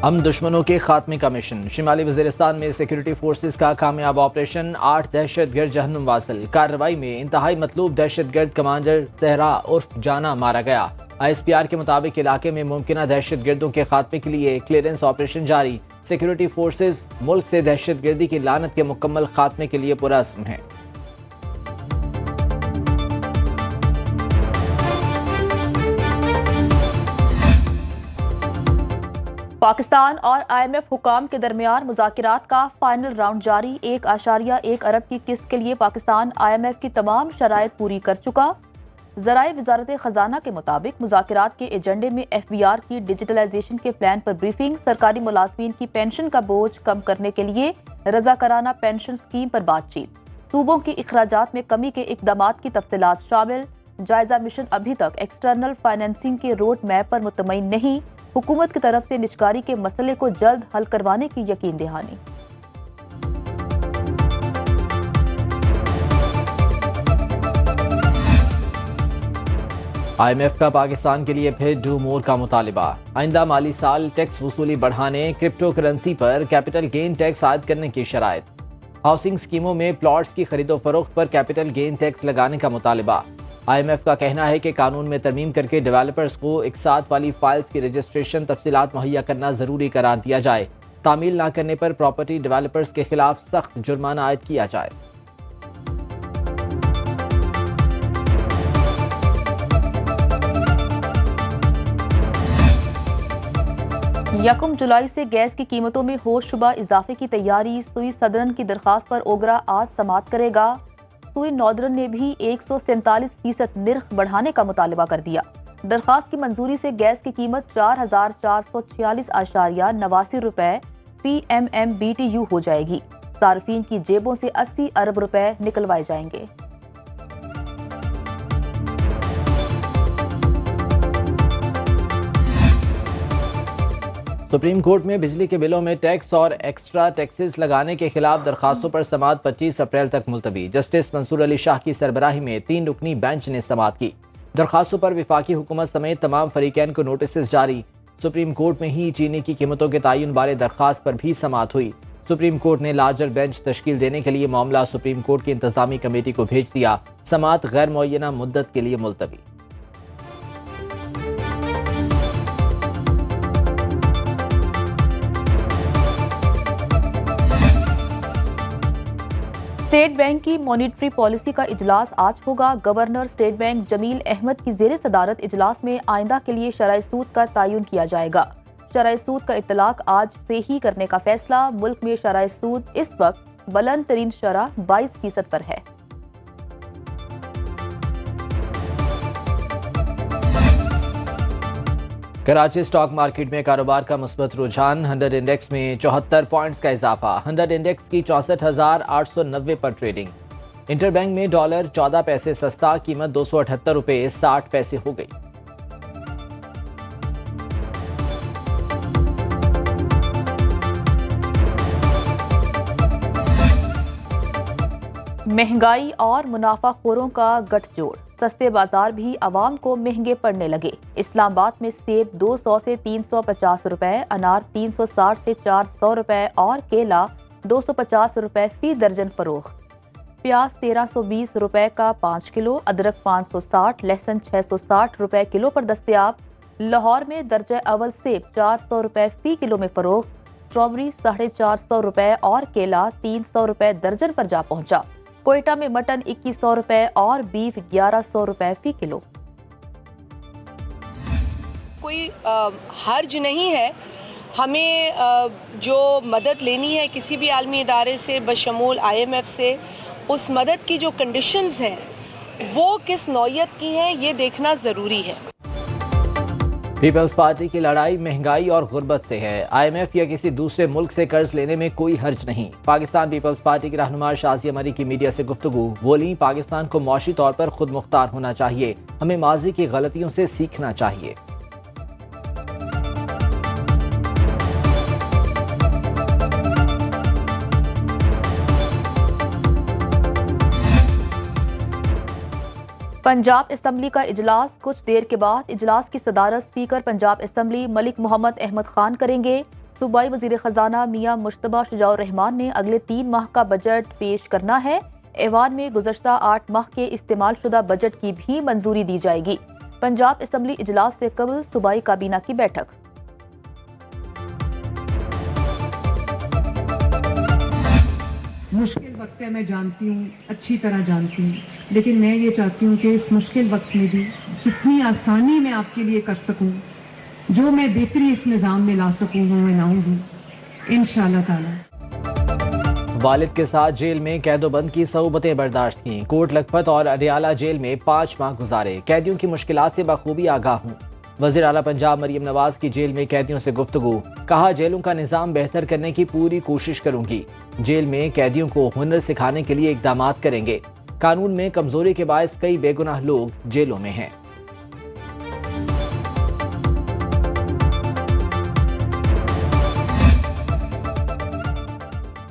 हम दुश्मनों के खात्मे का मिशन। शिमाली वज़ीरिस्तान में सिक्योरिटी फोर्सेस का कामयाब ऑपरेशन, 8 दहशतगर्द जहन्नुम वासिल। कार्रवाई में इंतहाई मतलूब दहशतगर्द कमांडर सहरा उर्फ जाना मारा गया। ISPR के मुताबिक इलाके में मुमकिना दहशतगर्दों के खात्मे के लिए क्लियरेंस ऑपरेशन जारी। सिक्योरिटी फोर्सेस मुल्क से दहशतगर्दी की लानत के मुकम्मल खात्मे के लिए पुरअज़्म हैं। पाकिस्तान और IMF हुकाम के दरमियान मुज़ाकिरात का फाइनल राउंड जारी। 1.1 अरब की किस्त के लिए पाकिस्तान IMF की तमाम शराइत पूरी कर चुका। ज़राए वजारत खजाना के मुताबिक मुज़ाकिरात के एजेंडे में FBR की डिजिटलाइजेशन के प्लान पर ब्रीफिंग, सरकारी मुलाजमीन की पेंशन का बोझ कम करने के लिए रज़ाकाराना पेंशन स्कीम पर बातचीत, सूबों की अखराजात में कमी के इक़दामात की तफसीलात शामिल। जायजा मिशन अभी तक एक्सटर्नल फाइनेंसिंग के रोड मैप पर मुतमईन नहीं, हुकूमत की तरफ से निजकारी के मसले को जल्द हल करवाने की यकीन दहानी। IMF का पाकिस्तान के लिए फिर डू मोर का मुतालिबा। आइंदा माली साल टैक्स वसूली बढ़ाने, क्रिप्टो करेंसी पर कैपिटल गेन टैक्स आयद करने की शराइत। हाउसिंग स्कीमों में प्लॉट्स की खरीदो फरोख्त पर कैपिटल गेन टैक्स लगाने का मुतालिबा। IMF का कहना है कि कानून में तरमीम करके डेवलपर्स को एक साथ वाली फाइल्स की रजिस्ट्रेशन तफसीलात मुहैया करना जरूरी करार दिया जाए। तामील ना करने पर प्रॉपर्टी डेवलपर्स के खिलाफ सख्त जुर्माना आयद किया जाए। यकम जुलाई से गैस की कीमतों में होशरुबा इजाफे की तैयारी। सुई सदरन की दरखास्त पर ओगरा आज समाअत करेगा। सुई नॉर्दर्न ने भी 147% निर्ख बढ़ाने का मुतालबा कर दिया। दरखास्त की मंजूरी से गैस की कीमत 4,446.89 रुपए PMMBTU हो जाएगी। सार्फिन की जेबों से 80 अरब रुपए निकलवाए जाएंगे। सुप्रीम कोर्ट में बिजली के बिलों में टैक्स और एक्स्ट्रा टैक्सेस लगाने के खिलाफ दरखास्तों पर समाअत 25 अप्रैल तक मुलतवी। जस्टिस मंसूर अली शाह की सरबराही में 3 रुकनी बेंच ने समाअत की। दरखास्तों पर विफाकी हुकूमत समेत तमाम फरीकैन को नोटिस जारी। सुप्रीम कोर्ट में ही चीनी की कीमतों के तयन बारे दरखास्त पर भी समाअत हुई। सुप्रीम कोर्ट ने लार्जर बेंच तश्कील देने के लिए मामला सुप्रीम कोर्ट की इंतजामी कमेटी को भेज दिया। समाअत गैर मुअय्यना मुद्दत के लिए मुलतवी। स्टेट बैंक की मॉनिटरी पॉलिसी का इजलास आज होगा। Governor state bank Jameel Ahmed की ज़ेर सदारत इजलास में आइंदा के लिए शरह सूद का तयन किया जाएगा। शरह सूद का इतलाक आज से ही करने का फैसला। मुल्क में शरह सूद इस वक्त बुलंद तरीन शरह 22% पर है। कराची स्टॉक मार्केट में कारोबार का मुस्बत रुझान। 100 इंडेक्स में 74 पॉइंट्स का इजाफा। 100 इंडेक्स की 64,890 पर ट्रेडिंग। इंटरबैंक में डॉलर 14 पैसे सस्ता, कीमत 278 रुपए 60 पैसे हो गई। महंगाई और मुनाफाखोरों का गठजोड़। सस्ते बाजार भी आवाम को महंगे पड़ने लगे। इस्लामाबाद में सेब 200 से 350 रुपए, अनार 360 से 400 रुपए और केला 250 रुपए फी दर्जन फरोख्त। प्याज 1320 रुपए का 5 किलो, अदरक 560, लहसुन 660 रुपए किलो पर दस्तयाब। लाहौर में दर्जा अव्वल सेब 400 रुपए फी किलो में फरोख्त। स्ट्रॉबेरी 450 रुपए और केला 300 रुपए दर्जन पर जा पहुंचा। कोयटा में मटन 2100 रुपए और बीफ 1100 रुपए फी किलो। कोई हर्ज नहीं है हमें जो मदद लेनी है किसी भी आलमी इदारे से बशमूल IMF से, उस मदद की जो कंडीशंस हैं वो किस नौयत की हैं ये देखना ज़रूरी है। पीपल्स पार्टी की लड़ाई महंगाई और गुर्बत से है। IMF या किसी दूसरे मुल्क से कर्ज लेने में कोई हर्ज नहीं। पाकिस्तान पीपल्स पार्टी की रहनुमा शाज़िया मरी की मीडिया से गुफ्तगू। बोली, पाकिस्तान को मौशी तौर पर खुद मुख्तार होना चाहिए, हमें माजी की गलतियों से सीखना चाहिए। पंजाब असम्बली का इजलास कुछ देर के बाद। इजलास की सदारत स्पीकर पंजाब असम्बली मलिक मोहम्मद अहमद खान करेंगे। सूबाई वजीर खजाना मियां मुश्तबा शुजाउर रहमान ने अगले 3 माह का बजट पेश करना है। ऐवान में गुज़श्ता 8 माह के इस्तेमाल शुदा बजट की भी मंजूरी दी जाएगी। पंजाब असम्बली इजलास से कबल सूबाई काबीना की बैठक। मुश्किल वक्त है, मैं जानती हूँ, अच्छी तरह जानती हूँ, लेकिन मैं ये चाहती हूँ कि इस मुश्किल वक्त में भी जितनी आसानी मैं आपके लिए कर सकूँ, जो मैं बेहतरी इस निज़ाम में ला सकूँ, वो मैं लाऊंगी इंशाअल्लाह ताला। वालिद के साथ जेल में कैदोबंद की सऊबतें बर्दाश्त की। कोट लखपत और अडियाला जेल में 5 माह गुजारे। कैदियों की मुश्किलात से बखूबी आगाह हूँ। वज़ीर आला पंजाब मरियम नवाज की जेल में कैदियों से गुफ्तगू। कहा, जेलों का निज़ाम बेहतर करने की पूरी कोशिश करूंगी। जेल में कैदियों को हुनर सिखाने के लिए इकदाम करेंगे। कानून में कमजोरी के बायस कई बेगुनाह लोग जेलों में हैं।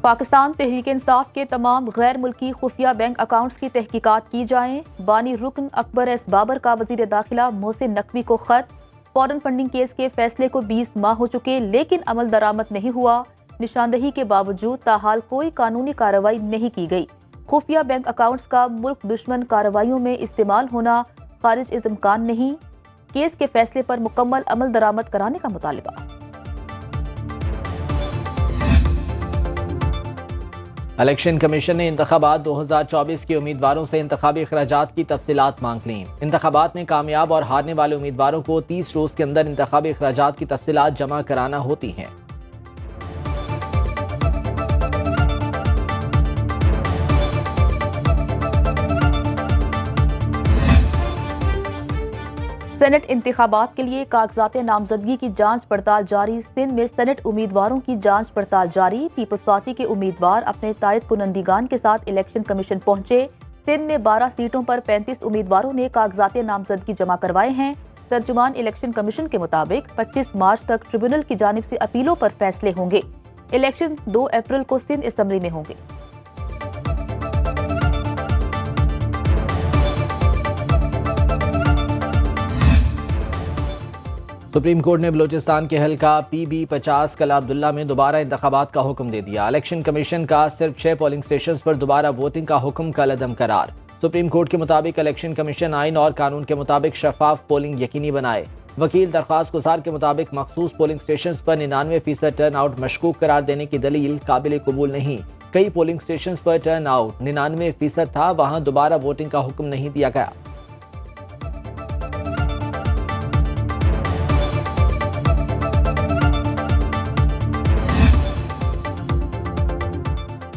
पाकिस्तान तहरीक इंसाफ के तमाम गैर मुल्की खुफिया बैंक अकाउंट्स की तहकीकात की जाएं। बानी रुकन अकबर एस बाबर का वजीर दाखिला मोहसिन नकवी को खत। फॉरेन फंडिंग केस के फैसले को 20 माह हो चुके, लेकिन अमल दरामद नहीं हुआ। निशानदही के बावजूद ताहाल कोई कानूनी कार्रवाई नहीं की गई। खुफिया बैंक अकाउंट्स का मुल्क दुश्मन कार्रवाइयों में इस्तेमाल होना खारिज इस इम्कान नहीं। केस के फैसले पर मुकम्मल अमल दरामद कराने का मुतालबा। इलेक्शन कमीशन ने इंतखाबात 2024 के उम्मीदवारों से इंतखाबी अखराजात की तफसीलात मांग लीं। इंतखाबात में कामयाब और हारने वाले उम्मीदवारों को 30 रोज के अंदर इंतखाबी अखराजात की तफसीलात जमा कराना होती हैं। सेनेट इंतखाबात के लिए कागजात नामजदगी की जांच पड़ताल जारी। सिंध में सेनेट उम्मीदवारों की जांच पड़ताल जारी। पीपल्स पार्टी के उम्मीदवार अपने तायद कुनंदीगान के साथ इलेक्शन कमीशन पहुंचे। सिंध में 12 सीटों पर 35 उम्मीदवारों ने कागजात नामजदगी जमा करवाए हैं। तर्जुमान इलेक्शन कमीशन के मुताबिक 25 मार्च तक ट्रिब्यूनल की जानिब से अपीलों पर फैसले होंगे। इलेक्शन 2 अप्रैल को सिंध असम्बली में होंगे। सुप्रीम कोर्ट ने बलूचिस्तान के हल्का PB-50 कला अब्दुल्ला में दोबारा इंतखाबात का हुक्म दे दिया। इलेक्शन कमीशन का सिर्फ 6 पोलिंग स्टेशन पर दोबारा वोटिंग का हुक्म कल अदम करार। सुप्रीम कोर्ट के मुताबिक इलेक्शन कमीशन आइन और कानून के मुताबिक शफाफ पोलिंग यकीनी बनाए। वकील दरख्वास्त गुजार के मुताबिक मखसूस पोलिंग स्टेशन पर 99% टर्न आउट मशकूक करार देने की दलील काबिल कबूल नहीं। कई पोलिंग स्टेशन पर टर्न आउट 99% था, वहां दोबारा वोटिंग का हुक्म नहीं दिया गया।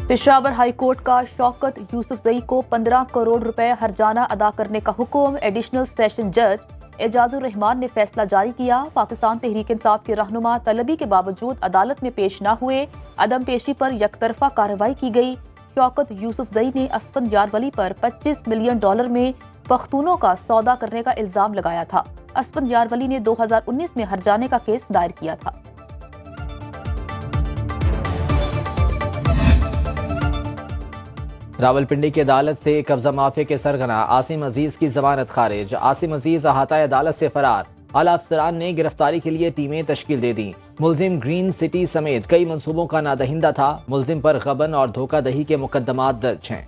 पेशावर हाई कोर्ट का शौकत यूसुफजई को 15 करोड़ रुपए हर्जाना अदा करने का हुक्म। एडिशनल सेशन जज एजाजुर रहमान ने फैसला जारी किया। पाकिस्तान तहरीक इंसाफ के रहनुमा तलबी के बावजूद अदालत में पेश न हुए। अदम पेशी पर यकतरफा कार्रवाई की गई। शौकत यूसुफजई ने असफन यारवली पर $25 मिलियन में पख्तूनों का सौदा करने का इल्जाम लगाया था। असफन यारवली ने 2019 में हर्जाने का केस दायर किया था। रावलपिंडी की अदालत से कब्जा माफिया के सरगना आसिम अजीज की जमानत खारिज। आसिम अजीज अहाता अदालत से फरार। आला अफसरान ने गिरफ्तारी के लिए टीमें तश्कील दे दी। मुलजिम ग्रीन सिटी समेत कई मंसूबों का नादहिंदा था। मुलजिम पर गबन और धोखादही के मुकदमात दर्ज हैं।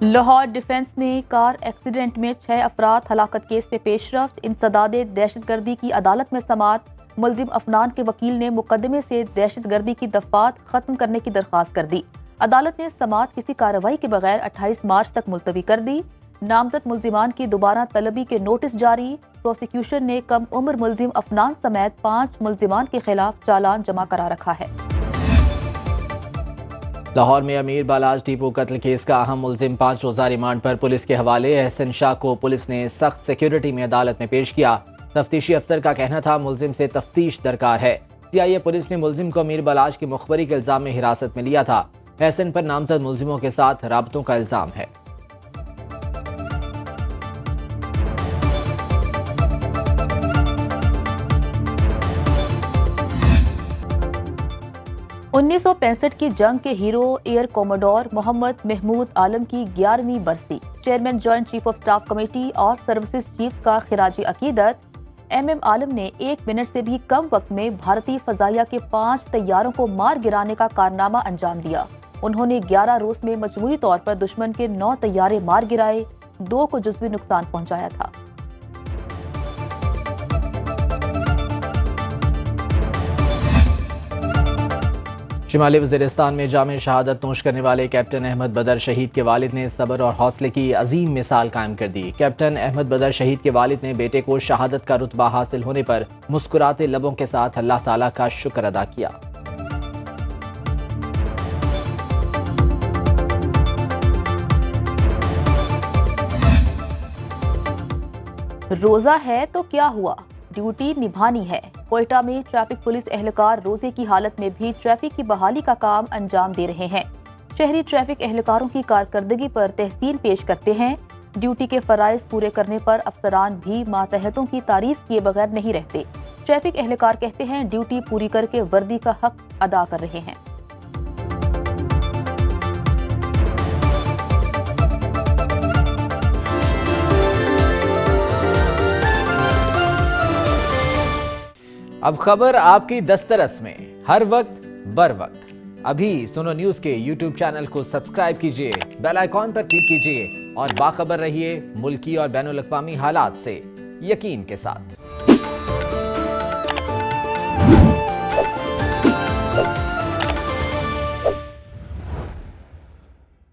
लाहौर डिफेंस में कार एक्सीडेंट में 6 अफराद हलाकत केस में पेशरफ्त। इंसदादे दहशतगर्दी की अदालत में समात। मुलजिम अफनान के वकील ने मुकदमे से दहशतगर्दी की दफात खत्म करने की दरख्वास्त कर दी। अदालत ने समात किसी कार्रवाई के बगैर 28 मार्च तक मुलतवी कर दी। नामजद मुलजिमान की दोबारा तलबी के नोटिस जारी। प्रोसिक्यूशन ने कम उम्र मुलजिम अफनान समेत 5 मुलजिमान के खिलाफ चालान जमा करा रखा है। लाहौर में अमीर बालाज टीपू कत्ल केस का अहम मुलजिम 5 रोजा रिमांड पर पुलिस के हवाले। एहसन शाह को पुलिस ने सख्त सिक्योरिटी में अदालत में पेश किया। तफ्तीशी अफसर का कहना था मुलजिम से तफ्तीश दरकार है। CIA पुलिस ने मुलजिम को अमीर बालाज की मुखबरी के इल्जाम में हिरासत में लिया था। एहसन पर नामजद मुलजिमों के साथ राबतों का इल्जाम है। 1965 की जंग के hero air commodore Mohammad Mahmood Alam की 11वीं बरसी। Chairman joint chief of staff committee और सर्विसेज चीफ्स का खिराजी अकीदत। एमएम आलम ने 1 मिनट से भी कम वक्त में भारतीय फजाइया के 5 तैयारों को मार गिराने का कारनामा अंजाम दिया। उन्होंने 11 रोज में मजमूई तौर पर दुश्मन के 9 तैयारे मार गिराए, 2 को जुज़वी नुकसान पहुंचाया था। शिमाली वज़ीरिस्तान में जामे शहादत नोश करने वाले कैप्टन अहमद बदर शहीद के वालिद ने सब्र और हौसले की अजीम मिसाल कायम कर दी। कैप्टन अहमद बदर शहीद के वालिद ने बेटे को शहादत का रुतबा हासिल होने पर मुस्कुराते लबों के साथ अल्लाह ताला का शुक्र अदा किया। रोजा है तो क्या हुआ, ड्यूटी निभानी है। कोयटा में ट्रैफिक पुलिस एहलकार रोजे की हालत में भी ट्रैफिक की बहाली का काम अंजाम दे रहे हैं। शहरी ट्रैफिक एहलकारों की कारकर्दगी पर तहसीन पेश करते हैं। ड्यूटी के फराइज पूरे करने पर अफसरान भी मातहतों की तारीफ किए बगैर नहीं रहते। ट्रैफिक एहलकार कहते हैं ड्यूटी पूरी करके वर्दी का हक अदा कर रहे हैं। अब खबर आपकी दस्तरस में, हर वक्त बर वक्त। अभी सुनो न्यूज के YouTube चैनल को सब्सक्राइब कीजिए, बेल आइकॉन पर क्लिक कीजिए और बाखबर रहिए मुल्की और बैनुल अक़वामी हालात से यकीन के साथ।